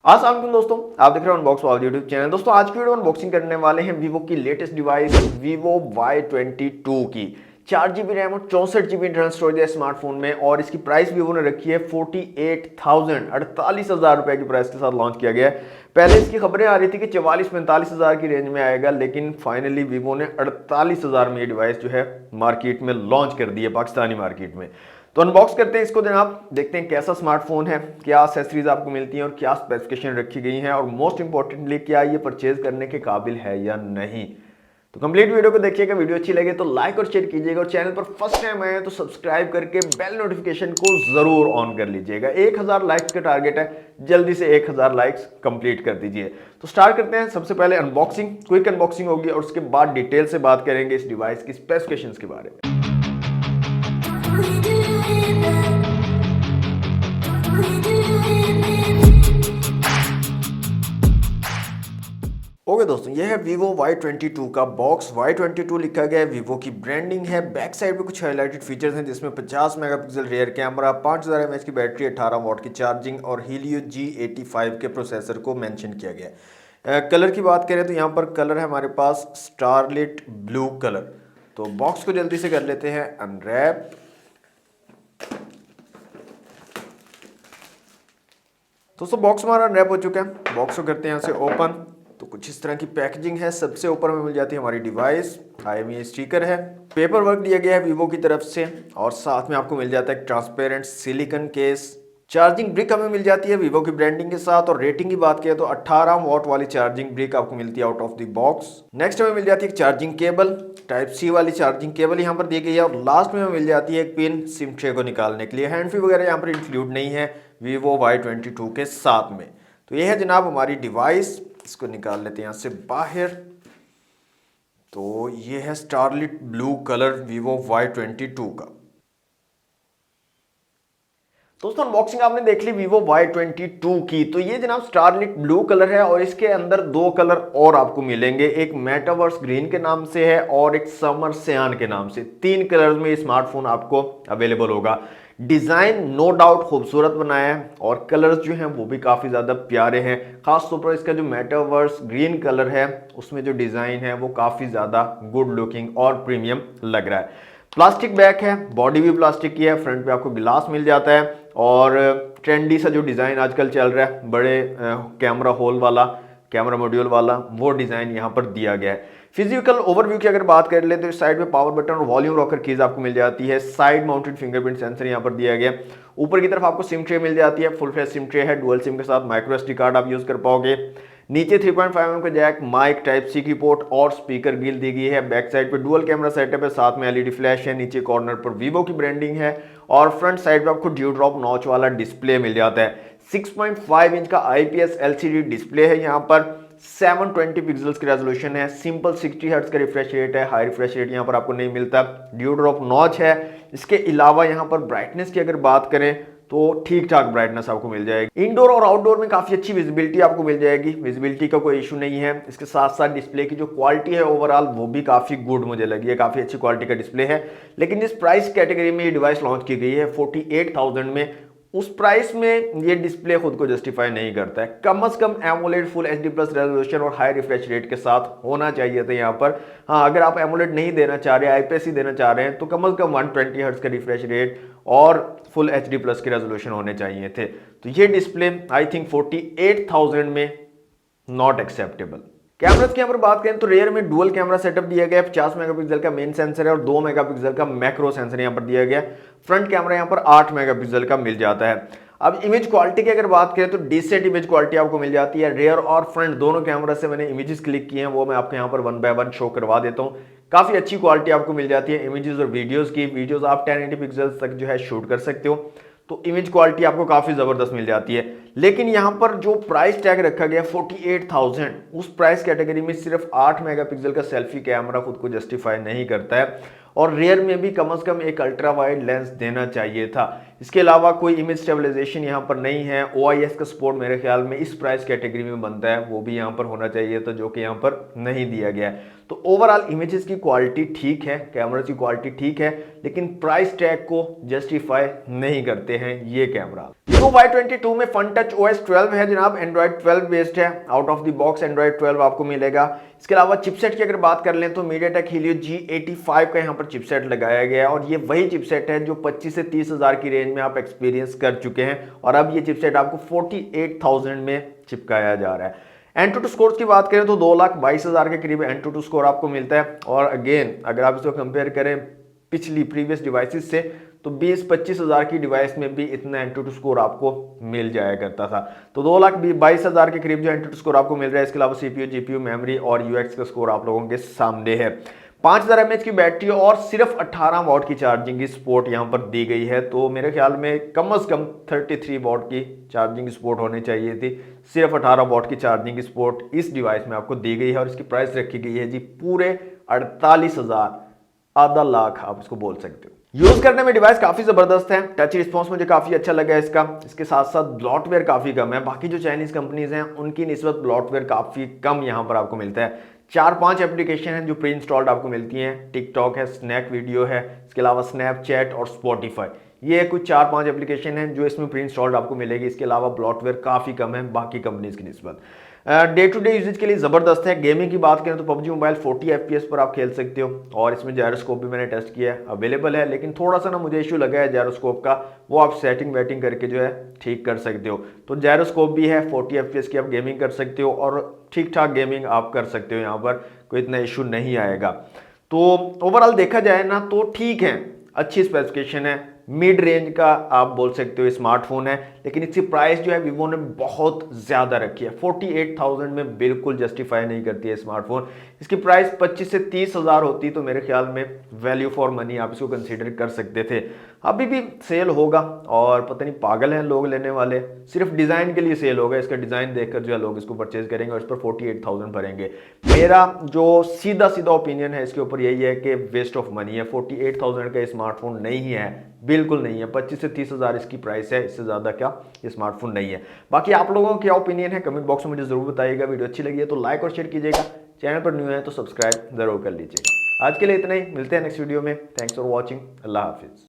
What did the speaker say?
अस्सलाम दोस्तों, आप देख रहे हो अनबॉक्स वाल यूट्यूब चैनल। दोस्तों आज की वीडियो में अनबॉक्सिंग करने वाले हैं वीवो की लेटेस्ट डिवाइस वीवो Y22 की। 4 GB रैम और 64 GB इंटरनल स्टोरेज है स्मार्टफोन में और इसकी प्राइस वीवो ने रखी है 48,000 48,000 रुपए की प्राइस के साथ लॉन्च किया गया है। पहले इसकी खबरें आ रही थी कि 44-45,000 की रेंज में आएगा, लेकिन फाइनली वीवो ने 48,000 में ये डिवाइस जो है मार्केट में लॉन्च कर दी है, पाकिस्तानी मार्केट में। तो अनबॉक्स करते हैं इसको जनाब, देखते हैं कैसा स्मार्टफोन है, क्या एक्सेसरीज आपको मिलती हैं और क्या स्पेसिफिकेशन रखी गई हैं और मोस्ट इंपॉर्टेंटली क्या ये परचेज करने के काबिल है या नहीं। तो कंप्लीट वीडियो को देखिएगा। वीडियो अच्छी लगे तो लाइक और शेयर कीजिएगा और चैनल पर फर्स्ट टाइम आए तो सब्सक्राइब करके बेल नोटिफिकेशन को जरूर ऑन कर लीजिएगा। 1000 लाइक्स का टारगेट है, जल्दी से 1000 लाइक्स कंप्लीट कर दीजिए। तो स्टार्ट करते हैं। सबसे पहले अनबॉक्सिंग, क्विक अनबॉक्सिंग होगी और उसके बाद डिटेल से बात करेंगे इस डिवाइस की स्पेसिफिकेशन के बारे में। ओके दोस्तों, ये है वीवो Y22 का बॉक्स। Y22 लिखा गया है, वीवो की ब्रांडिंग है। बैक साइड पे कुछ हाइलाइटेड फीचर्स हैं जिसमें 50 मेगापिक्सल रियर कैमरा, 5000 mAh की बैटरी, 18 वाट की चार्जिंग और Helio G85 के प्रोसेसर को मेंशन किया गया है। कलर की बात करें तो यहाँ पर कलर है हमारे पास स्टारलिट ब्लू कलर। तो बॉक्स को जल्दी से कर लेते हैं अनरैप। दोस्तों बॉक्स हमारा अनरैप हो चुका है। बॉक्स को करते हैं यहाँ से ओपन। तो कुछ इस तरह की पैकेजिंग है। सबसे ऊपर में मिल जाती है हमारी डिवाइस, IMEI स्टिकर है, पेपर वर्क दिया गया है वीवो की तरफ से और साथ में आपको मिल जाता है transparent silicon case. Charging brick हमें मिल जाती है वीवो की ब्रांडिंग के साथ और रेटिंग की बात करें तो 18 वाट वाली चार्जिंग ब्रिक आपको मिलती है out of the box. Next हमें मिल जाती है चार्जिंग केबल, टाइप सी वाली चार्जिंग केबल यहाँ पर दी गई है और लास्ट में हमें मिल जाती है एक पिन सिम ट्रे को निकालने के लिए। हैंड फ्री वगैरह यहाँ पर इंक्लूड नहीं है वीवो Y22 के साथ में। तो ये है जनाब हमारी डिवाइस। इसको निकाल लेते हैं यहाँ से बाहर। तो ये है starlit blue colour Vivo Y22 का। दोस्तों अनबॉक्सिंग आपने देख ली वीवो Y22 की। तो ये जनाब स्टारलिट ब्लू कलर है और इसके अंदर दो कलर और आपको मिलेंगे, एक मेटावर्स ग्रीन के नाम से है और एक समर सियान के नाम से। 3 कलर्स में ये स्मार्टफोन आपको अवेलेबल होगा। डिजाइन नो डाउट खूबसूरत बनाया है और कलर्स जो हैं वो भी काफी ज्यादा प्यारे हैं। खासतौर पर इसका जो मेटावर्स ग्रीन कलर है उसमें जो डिजाइन है वो काफी ज्यादा गुड लुकिंग और प्रीमियम लग रहा है। प्लास्टिक बैक है, बॉडी भी प्लास्टिक की है, फ्रंट पे आपको गिलास मिल जाता है और ट्रेंडी सा जो डिज़ाइन आजकल चल रहा है, बड़े कैमरा होल वाला, कैमरा मॉड्यूल वाला, वो डिज़ाइन यहाँ पर दिया गया है। फिजिकल ओवरव्यू की अगर बात कर ले तो इस साइड पे पावर बटन और वॉल्यूम रॉकर कीज आपको मिल जाती है। साइड माउंटेड फिंगरप्रिंट सेंसर यहाँ पर दिया गया। ऊपर की तरफ आपको सिम ट्रे मिल जाती है, फुल फ्लैश सिम ट्रे है, डुअल सिम के साथ माइक्रो एसडी कार्ड आप यूज कर पाओगे। नीचे 3.5mm का जैक, माइक, टाइप सी की पोर्ट और स्पीकर ग्रिल दी गई है। बैक साइड पे डुअल कैमरा सेटअप है, साथ में एलईडी फ्लैश है। नीचे कॉर्नर पर वीवो की ब्रांडिंग है और फ्रंट साइड पे आपको ड्यू ड्रॉप नॉच वाला डिस्प्ले मिल जाता है। 6.5 इंच का IPS LCD डिस्प्ले है यहाँ पर। 720 पिक्सल्स की रेजोल्यूशन है। सिंपल 60 हर्ट्ज का रिफ्रेश रेट है, हाई रिफ्रेश रेट यहाँ पर आपको नहीं मिलता। ड्यू ड्रॉप नॉच है। इसके अलावा यहाँ पर ब्राइटनेस की अगर बात करें तो ठीक ठाक ब्राइटनेस आपको मिल जाएगी। इंडोर और आउटडोर में काफी अच्छी विजिबिलिटी आपको मिल जाएगी, विजिबिलिटी का कोई इशू नहीं है। इसके साथ साथ डिस्प्ले की जो क्वालिटी है ओवरऑल वो भी काफी गुड मुझे लगी है, काफी अच्छी क्वालिटी का डिस्प्ले है। लेकिन जिस प्राइस कैटेगरी में ये डिवाइस लॉन्च की गई है 48,000 में, उस प्राइस में ये डिस्प्ले खुद को जस्टिफाई नहीं करता है। कम से कम AMOLED full HD plus resolution और हाई रिफ्रेश रेट के साथ होना चाहिए था यहाँ पर। हाँ, अगर आप एमोलेड नहीं देना चाह रहे, IPS ही देना चाह रहे हैं तो कम से कम 120 हर्ट्ज का रिफ्रेश रेट और फुल HD प्लस के रेजोल्यूशन होने चाहिए थे। तो ये डिस्प्ले आई थिंक 48,000 में नॉट एक्सेप्टेबल। कैमरास की यहाँ पर बात करें तो रेयर में डुअल कैमरा सेटअप दिया गया है। 50 मेगापिक्सल का मेन सेंसर है और 2 मेगापिक्सल का मैक्रो सेंसर यहाँ पर दिया गया है। फ्रंट कैमरा यहाँ पर 8 मेगापिक्सल का मिल जाता है। अब इमेज क्वालिटी की अगर बात करें तो डिसेंट इमेज क्वालिटी आपको मिल जाती है। रेयर और फ्रंट दोनों कैमरा से मैंने इमेजेस क्लिक किए हैं, वो मैं आपको यहाँ पर 1 बाय 1 शो करवा देता हूँ। काफी अच्छी क्वालिटी आपको मिल जाती है इमेजेस और वीडियोस की। वीडियोस आप 1080 पिक्सल्स तक जो है शूट कर सकते हो, तो इमेज क्वालिटी आपको काफी जबरदस्त मिल जाती है। लेकिन यहां पर जो प्राइस टैग रखा गया 48,000, उस प्राइस कैटेगरी में सिर्फ 8 मेगापिक्सल का सेल्फी कैमरा खुद को जस्टिफाई नहीं करता है और रेयर में भी कम से कम एक अल्ट्रा वाइड लेंस देना चाहिए था। इसके अलावा कोई इमेज स्टेबलाइजेशन यहाँ पर नहीं है। OIS का सपोर्ट मेरे ख्याल में इस प्राइस कैटेगरी में बनता है, वो भी यहाँ पर होना चाहिए था, जो कि यहाँ पर नहीं दिया गया है। तो ओवरऑल इमेजेस की क्वालिटी ठीक है, कैमरा की क्वालिटी ठीक है, लेकिन प्राइस टैग को जस्टिफाई नहीं करते हैं ये कैमरा। Vivo Y22 में फन टच OS 12 है जनाब, एंड्रॉइड 12 बेस्ड है, out of the box Android 12 आपको मिलेगा। इसके अलावा चिपसेट की अगर बात कर लें तो MediaTek Helio G85 का यहाँ पर चिपसेट लगाया गया है, और ये वही चिपसेट है जो 25 से 30 हज़ार की रेंज में आप एक्सपीरियंस कर चुके हैं, और अब ये चिपसेट आपको 48,000 में चिपकाया जा रहा है। Antutu स्कोर की बात करें तो 2,22,000 के करीब Antutu स्कोर आपको मिलता है, और अगेन अगर आप इसको कंपेयर करें पिछली प्रीवियस डिवाइसेस से तो 20-25 हज़ार की डिवाइस में भी इतना Antutu स्कोर आपको मिल जाया करता था। तो 2,22,000 के करीब जो Antutu स्कोर आपको मिल रहा है। इसके अलावा CPU, GPU, मेमोरी और UX का स्कोर आप लोगों के सामने है। 5000 mAh की बैटरी और सिर्फ 18 वाट की चार्जिंग की सपोर्ट यहाँ पर दी गई है। तो मेरे ख्याल में कम से कम 33 वाट की चार्जिंग की सपोर्ट होनी चाहिए थी। सिर्फ 18 वाट की चार्जिंग की सपोर्ट इस डिवाइस में आपको दी गई है, और इसकी प्राइस रखी गई है जी पूरे 48,000, आधा लाख आप इसको बोल सकते हो। यूज करने में डिवाइस काफी जबरदस्त है, टच रिस्पॉन्स मुझे काफी अच्छा लगा है इसका। इसके साथ साथ ब्लॉटवेयर काफी कम है, बाकी जो चाइनीज कंपनीज हैं उनकी निस्बत ब्लॉटवेयर काफी कम यहाँ पर आपको मिलता है। 4-5 एप्लीकेशन हैं जो प्री इंस्टॉल्ड आपको मिलती हैं। टिकटॉक है, स्नैक वीडियो है, इसके अलावा स्नैपचैट और स्पॉटिफाई, ये कुछ 4-5 एप्लीकेशन हैं जो इसमें प्री इंस्टॉल्ड आपको मिलेगी। इसके अलावा ब्लॉटवेयर काफी कम है बाकी कंपनीज की निस्बत। डे टू डे यूजेज के लिए जबरदस्त है। गेमिंग की बात करें तो PUBG मोबाइल 40 FPS पर आप खेल सकते हो, और इसमें जायरोस्कोप भी मैंने टेस्ट किया है, अवेलेबल है। लेकिन थोड़ा सा ना मुझे इशू लगा है जायरोस्कोप का, वो आप सेटिंग वेटिंग करके जो है ठीक कर सकते हो। तो जायरोस्कोप भी है, 40 FPS की आप गेमिंग कर सकते हो, और ठीक ठाक गेमिंग आप कर सकते हो, यहाँ पर कोई इतना इशू नहीं आएगा। तो ओवरऑल देखा जाए ना तो ठीक है, अच्छी स्पेसिफिकेशन है, मिड रेंज का आप बोल सकते हो स्मार्टफोन है, लेकिन इसकी प्राइस जो है वीवो ने बहुत ज्यादा रखी है। 48,000 में बिल्कुल जस्टिफाई नहीं करती है स्मार्टफोन। इसकी प्राइस 25 से 30 हज़ार होती तो मेरे ख्याल में वैल्यू फॉर मनी आप इसको कंसीडर कर सकते थे। अभी भी सेल होगा, और पता नहीं पागल हैं लोग लेने वाले, सिर्फ डिजाइन के लिए सेल होगा। इसका डिजाइन देखकर जो है लोग इसको परचेज करेंगे और इस पर 48,000 भरेंगे। मेरा जो सीधा सीधा ओपिनियन है इसके ऊपर यही है कि वेस्ट ऑफ मनी है। 48,000 का स्मार्टफोन नहीं है, बिल्कुल नहीं है। 25 से 30 हज़ार इसकी प्राइस है, इससे ज्यादा क्या ये स्मार्टफोन नहीं है। बाकी आप लोगों का क्या ओपिनियन है कमेंट बॉक्स में मुझे जरूर बताइएगा। वीडियो अच्छी लगी है तो लाइक और शेयर कीजिएगा, चैनल पर न्यू है तो सब्सक्राइब जरूर कर लीजिएगा। आज के लिए इतना ही, मिलते हैं नेक्स्ट वीडियो में। Thanks for watching, Allah Hafiz.